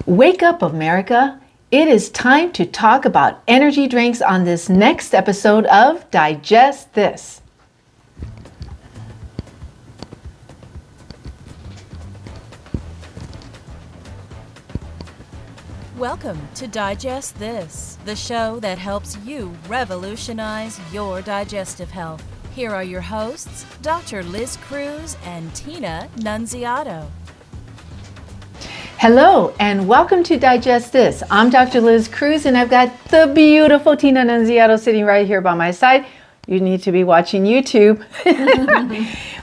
Wake up, America. It is time to talk about energy drinks on this next episode of Digest This. Welcome to Digest This, the show that helps you revolutionize your digestive health. Here are your hosts, Dr. Liz Cruz and Tina Nunziato. Hello and welcome to Digest This. I'm Dr. Liz Cruz and I've got the beautiful Tina Nunziato sitting right here by my side. You need to be watching YouTube.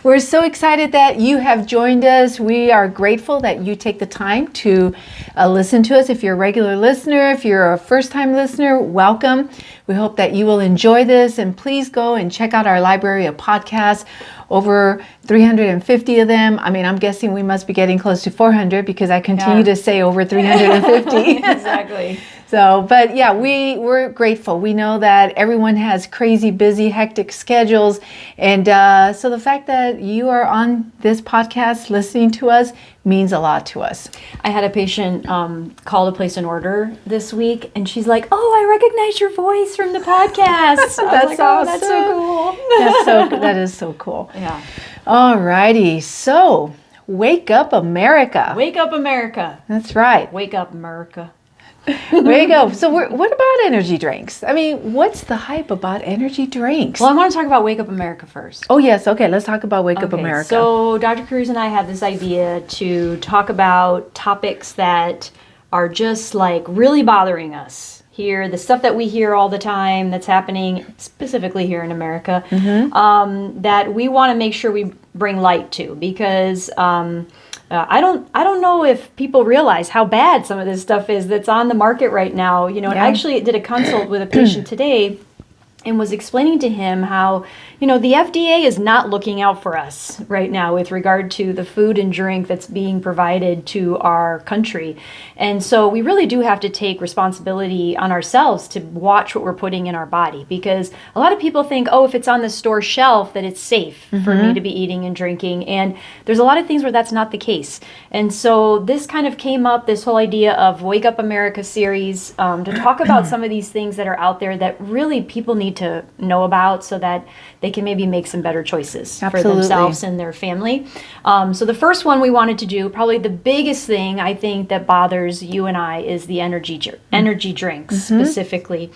We're so excited that you have joined us. We are grateful that you take the time to listen to us. If you're a regular listener, if you're a first-time listener, welcome. We hope that you will enjoy this, and please go and check out our library of podcasts. Over 350 of them. I mean, I'm guessing we must be getting close to 400 because I continue to say over 350. Exactly. So, but yeah, we're grateful. We know that everyone has crazy, busy, hectic schedules. And so the fact that you are on this podcast listening to us means a lot to us. I had a patient call to place an order this week, and she's like, "Oh, I recognize your voice from the podcast." That's like, awesome. Oh, that's so cool. That is so cool. Yeah. All righty. So, wake up, America. Wake up, America. That's right. Wake up, America. There you go. So what about energy drinks? I mean, what's the hype about energy drinks? Well, I want to talk about Wake Up America first. Oh, yes. Okay, let's talk about Wake Up America. So Dr. Cruz and I had this idea to talk about topics that are just like really bothering us here, the stuff that we hear all the time that's happening specifically here in America, that we want to make sure we bring light to, because I don't know if people realize how bad some of this stuff is that's on the market right now. You know, and I actually did a consult with a patient today and was explaining to him how, you know, the FDA is not looking out for us right now with regard to the food and drink that's being provided to our country. And so we really do have to take responsibility on ourselves to watch what we're putting in our body, because a lot of people think, oh, if it's on the store shelf, that it's safe for me to be eating and drinking. And there's a lot of things where that's not the case. And so this kind of came up, this whole idea of Wake Up America series, to talk about some of these things that are out there that really people need to know about, so that they can maybe make some better choices for themselves and their family. So the first one we wanted to do, probably the biggest thing I think that bothers you and I, is the energy drinks specifically.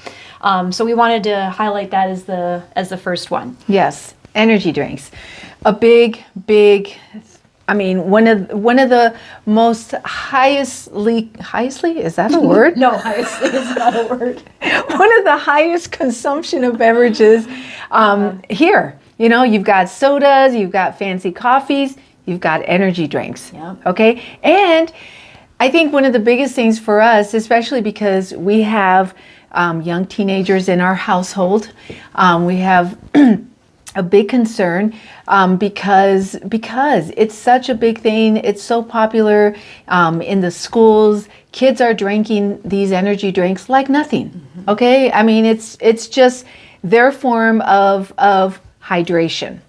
So we wanted to highlight that as the first one. Yes, energy drinks. A big I mean, one of the most highestly, is that a word? No, highestly is not a word. One of the highest consumption of beverages here. You know, you've got sodas, you've got fancy coffees, you've got energy drinks. Yeah. Okay? And I think one of the biggest things for us, especially because we have young teenagers in our household, we have a big concern because it's such a big thing. It's so popular in the schools. Kids are drinking these energy drinks like nothing. Okay, I mean, it's just their form of hydration.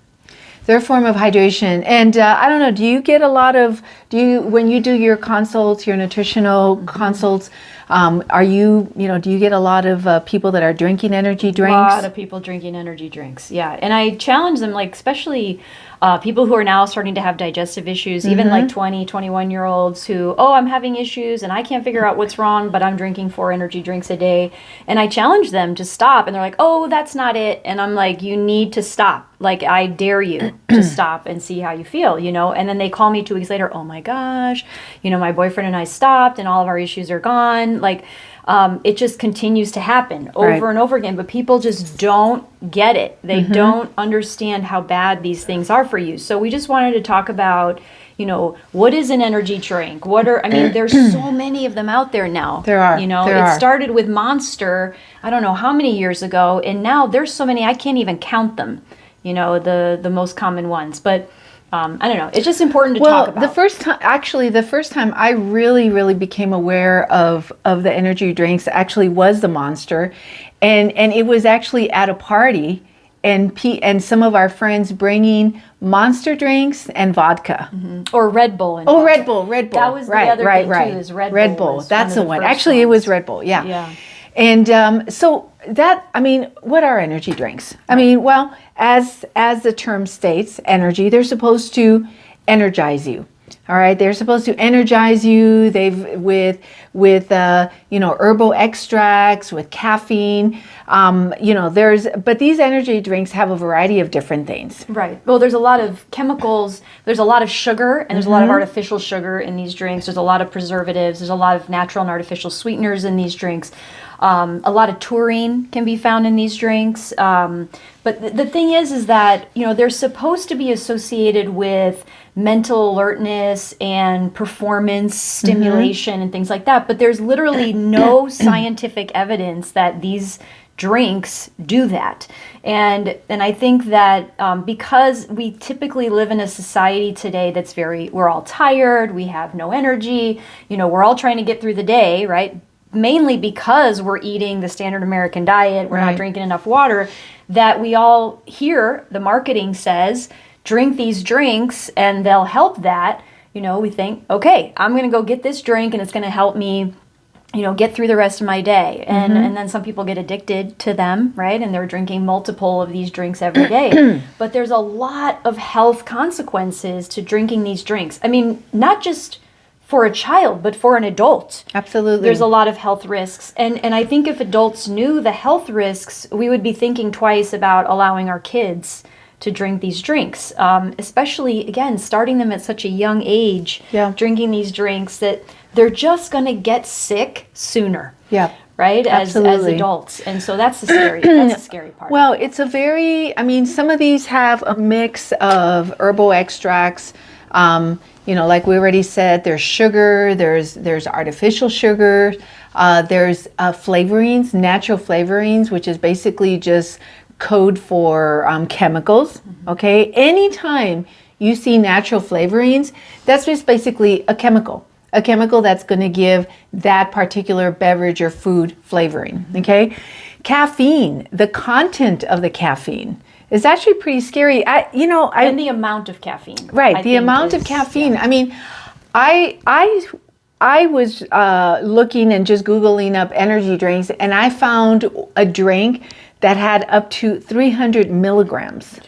Their form of hydration. And I don't know, do you get a lot of, when you do your consults, your nutritional consults, do you get a lot of people that are drinking energy drinks? A lot of people drinking energy drinks, yeah. And I challenge them, like, especially people who are now starting to have digestive issues, even like 20, 21-year-olds who, I'm having issues and I can't figure out what's wrong, but I'm drinking 4 energy drinks a day. And I challenge them to stop, and they're like, oh, that's not it. And I'm like, you need to stop. Like, I dare you to stop and see how you feel, you know? And then they call me 2 weeks later, oh my gosh, you know, my boyfriend and I stopped and all of our issues are gone. Like, it just continues to happen over and over again, but people just don't get it. They don't understand how bad these things are for you. So we just wanted to talk about, you know, what is an energy drink? There's so many of them out there now. There are. You know, it started with Monster, I don't know how many years ago, and now there's so many, I can't even count them, you know, the most common ones. But I don't know. It's just important to talk about. The first time I really became aware of the energy drinks actually was the Monster, and it was actually at a party, and some of our friends bringing Monster drinks and vodka. Or Red Bull. And Oh, vodka. Red Bull. That was the other thing too, is Red Bull was That's one of the one. first Actually, it ones. was Red Bull. Yeah. Yeah. And so that, I mean, what are energy drinks? I mean, well, as the term states, energy, they're supposed to energize you. All right, they're supposed to energize you. They've with herbal extracts, with caffeine. But these energy drinks have a variety of different things. Right. Well, there's a lot of chemicals, there's a lot of sugar, and there's a lot of artificial sugar in these drinks. There's a lot of preservatives, there's a lot of natural and artificial sweeteners in these drinks. A lot of taurine can be found in these drinks. But the thing is that, they're supposed to be associated with mental alertness and performance stimulation and things like that. But there's literally no scientific evidence that these drinks do that. And I think that because we typically live in a society today that's we're all tired, we have no energy, we're all trying to get through the day, right? Mainly because we're eating the standard American diet, we're not drinking enough water, that we all hear the marketing says, drink these drinks and they'll help that. We think, okay, I'm going to go get this drink and it's going to help me, get through the rest of my day. And then some people get addicted to them, right? And they're drinking multiple of these drinks every day. But there's a lot of health consequences to drinking these drinks. I mean, not just for a child, but for an adult. Absolutely. There's a lot of health risks. And I think if adults knew the health risks, we would be thinking twice about allowing our kids to drink these drinks. Especially, again, starting them at such a young age, drinking these drinks, that they're just going to get sick sooner. Yeah. Right? As adults. And so that's the scary part. Well, it's some of these have a mix of herbal extracts. Like we already said, there's sugar, there's artificial sugar, there's flavorings, natural flavorings, which is basically just code for chemicals. Okay, anytime you see natural flavorings, that's just basically a chemical that's going to give that particular beverage or food flavoring. Okay, caffeine, the content of the caffeine is actually pretty scary. And the amount of caffeine. Right, the amount of caffeine. Yeah. I mean, I was looking and just Googling up energy drinks, and I found a drink that had up to 300 milligrams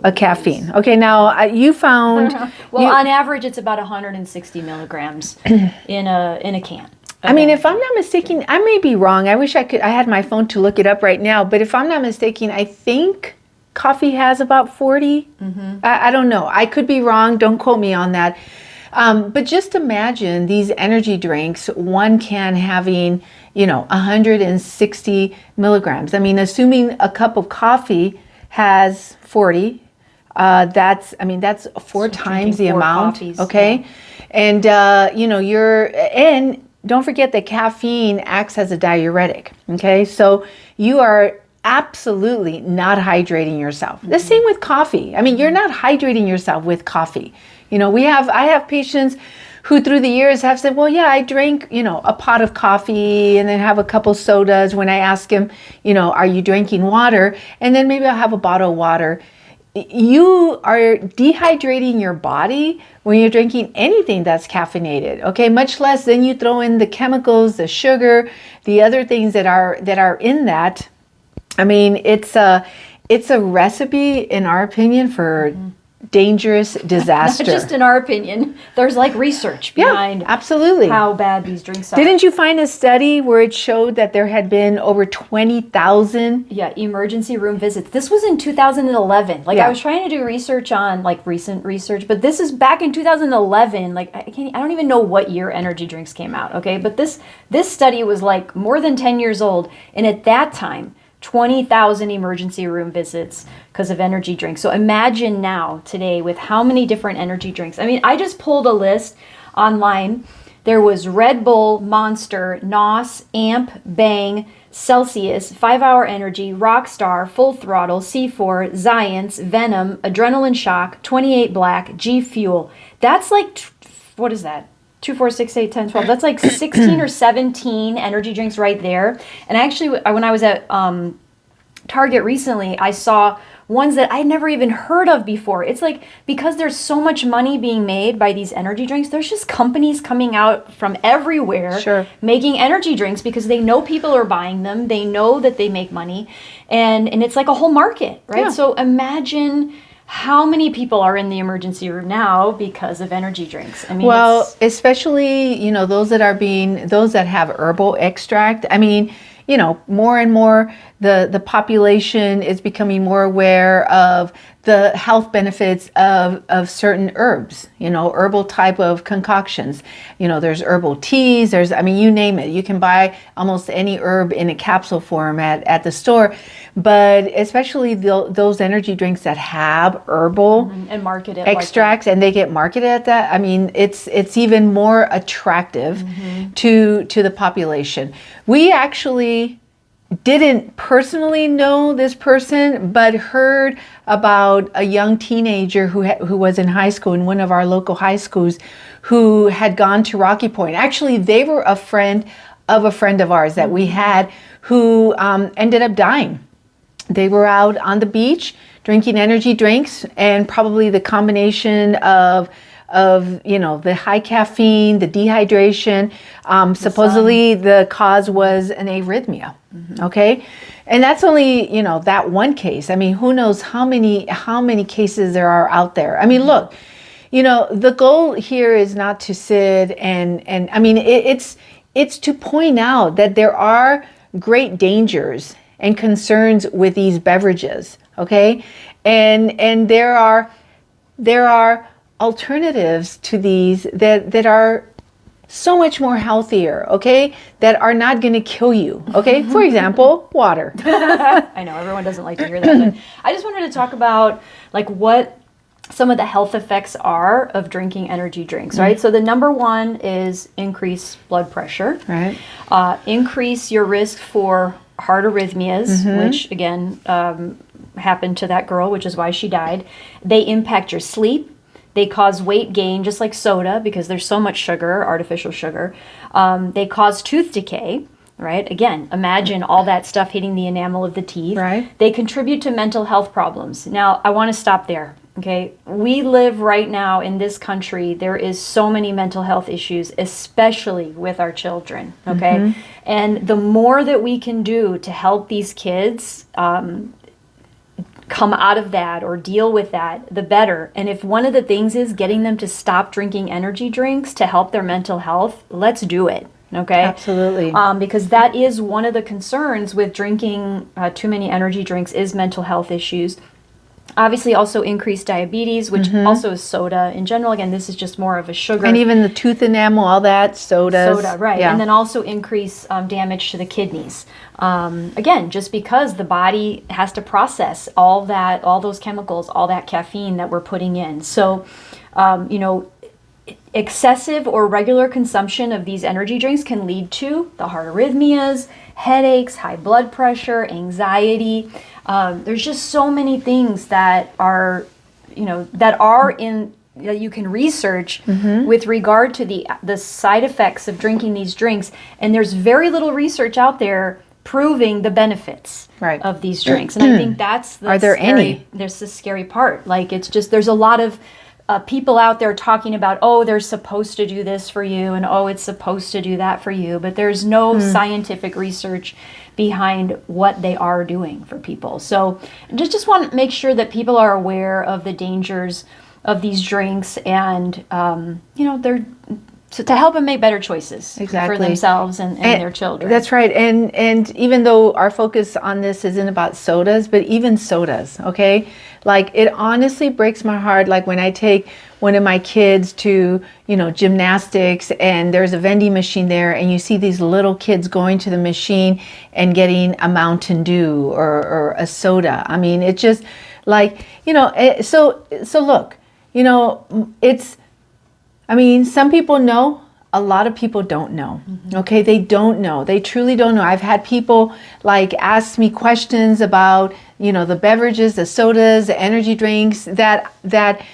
of caffeine. Okay, now you found... on average, it's about 160 milligrams in a can. I mean, if I'm not mistaken, I may be wrong. I wish I had my phone to look it up right now. But if I'm not mistaken, I think coffee has about 40. I don't know. I could be wrong. Don't quote me on that. But just imagine these energy drinks, one can having, 160 milligrams. I mean, assuming a cup of coffee has 40, that's four times the amount. Coffees, okay. And, and don't forget that caffeine acts as a diuretic. Okay. So you are absolutely not hydrating yourself. The same with coffee. I mean, you're not hydrating yourself with coffee. I have patients who through the years have said, well, yeah, I drink, a pot of coffee and then have a couple sodas. When I ask them, are you drinking water? And then maybe I'll have a bottle of water. You are dehydrating your body when you're drinking anything that's caffeinated, okay? Much less then you throw in the chemicals, the sugar, the other things that are in that. I mean, it's a recipe, in our opinion, for dangerous disaster. Not just in our opinion. There's research behind absolutely how bad these drinks are. Didn't you find a study where it showed that there had been over 20,000 emergency room visits? This was in 2011. I was trying to do research on recent research, but this is back in 2011. I don't even know what year energy drinks came out, okay? But this study was more than 10 years old, and at that time 20,000 emergency room visits because of energy drinks. So imagine now, today, with how many different energy drinks. I mean, I just pulled a list online. There was Red Bull, Monster, NOS, AMP, Bang, Celsius, 5 Hour Energy, Rockstar, Full Throttle, C4, Zions, Venom, Adrenaline Shock, 28 Black, G Fuel. That's what is that? 2, 4, 6, 8, 10, 12. That's 16 or 17 energy drinks right there. And actually, when I was at Target recently, I saw ones that I never even heard of before. It's like, because there's so much money being made by these energy drinks, there's just companies coming out from everywhere Sure. making energy drinks because they know people are buying them. They know that they make money, and it's like a whole market, right? Yeah. So imagine how many people are in the emergency room now because of energy drinks. I mean, Well, it's, especially, those that have herbal extract. I mean, more and more the population is becoming more aware of the health benefits of certain herbs, herbal type of concoctions. There's herbal teas, you name it. You can buy almost any herb in a capsule form at the store, but especially those energy drinks that have herbal and market it extracts, and they get marketed at that. I mean, it's even more attractive to the population. We actually didn't personally know this person, but heard about a young teenager who was in high school, in one of our local high schools, who had gone to Rocky Point. Actually, they were a friend of ours that we had, who ended up dying. They were out on the beach drinking energy drinks, and probably the combination of the high caffeine, the dehydration, supposedly the cause was an arrhythmia. Okay. And that's only, that one case. I mean, who knows how many cases there are out there. I mean, look, the goal here is not to sit and I mean, it's to point out that there are great dangers and concerns with these beverages. Okay. And there are alternatives to these that are so much more healthier, okay, that are not going to kill you, okay? For example, water. I know everyone doesn't like to hear that, but I just wanted to talk about like what some of the health effects are of drinking energy drinks, right? So the number one is increase blood pressure, Right. Increase your risk for heart arrhythmias, which again happened to that girl, which is why she died. They impact your sleep. They cause weight gain, just like soda, because there's so much sugar, artificial sugar. They cause tooth decay, right? Again, imagine all that stuff hitting the enamel of the teeth. Right. They contribute to mental health problems. Now, I want to stop there, okay? We live right now in this country. There is so many mental health issues, especially with our children, okay? And the more that we can do to help these kids come out of that or deal with that, the better. And if one of the things is getting them to stop drinking energy drinks to help their mental health, let's do it. Okay? Absolutely. Because that is one of the concerns with drinking too many energy drinks is mental health issues. Obviously also increased diabetes, which also is soda in general. Again, this is just more of a sugar. And even the tooth enamel, all that, sodas. Soda, right. Yeah. And then also increase damage to the kidneys. Again, just because the body has to process all those chemicals, all that caffeine that we're putting in. So, excessive or regular consumption of these energy drinks can lead to the heart arrhythmias, headaches, high blood pressure, anxiety. There's just so many things that are that you can research with regard to the side effects of drinking these drinks, and there's very little research out there proving the benefits of these drinks. And I think that's the Are there any? There's the scary part. Like, it's just, there's a lot of people out there talking about, oh, they're supposed to do this for you, and oh, it's supposed to do that for you, but there's no scientific research behind what they are doing for people. So just want to make sure that people are aware of the dangers of these drinks, and they're to help them make better choices for themselves and their children. That's right. And even though our focus on this isn't about sodas, but even sodas, okay? Like, it honestly breaks my heart, like when I take one of my kids to, gymnastics, and there's a vending machine there, and you see these little kids going to the machine and getting a Mountain Dew or a soda. I mean, it's just like, so look, some people know, a lot of people don't know. Okay, they don't know. They truly don't know. I've had people ask me questions about, the beverages, the sodas, the energy drinks that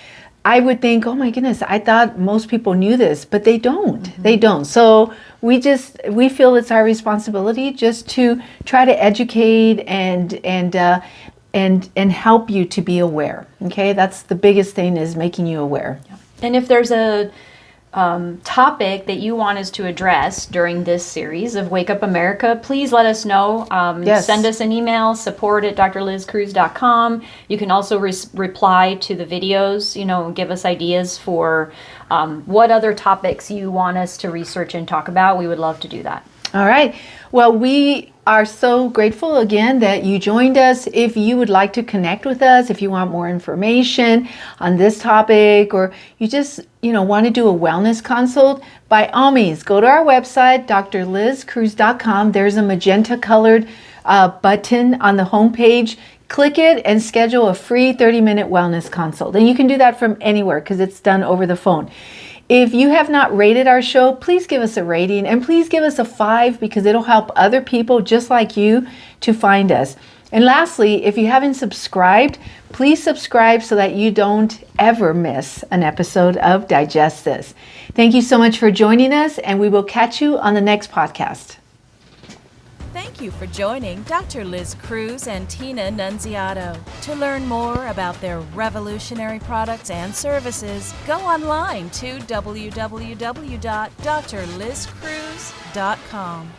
I would think, oh my goodness, I thought most people knew this, but they don't. They don't. So we feel it's our responsibility just to try to educate and help you to be aware. Okay, that's the biggest thing, is making you aware. And if there's a topic that you want us to address during this series of Wake Up America, please let us know. Yes. Send us an email, support@drlizcruz.com. You can also reply to the videos, give us ideas for what other topics you want us to research and talk about. We would love to do that. All right. Well, we are so grateful again that you joined us. If you would like to connect with us, if you want more information on this topic, or you just, want to do a wellness consult, by all means, go to our website, drlizcruz.com. There's a magenta colored button on the homepage. Click it and schedule a free 30-minute wellness consult. And you can do that from anywhere because it's done over the phone. If you have not rated our show, please give us a rating, and please give us a 5, because it'll help other people just like you to find us. And lastly, if you haven't subscribed, please subscribe so that you don't ever miss an episode of Digest This. Thank you so much for joining us, and we will catch you on the next podcast. Thank you for joining Dr. Liz Cruz and Tina Nunziato. To learn more about their revolutionary products and services, go online to www.drlizcruz.com.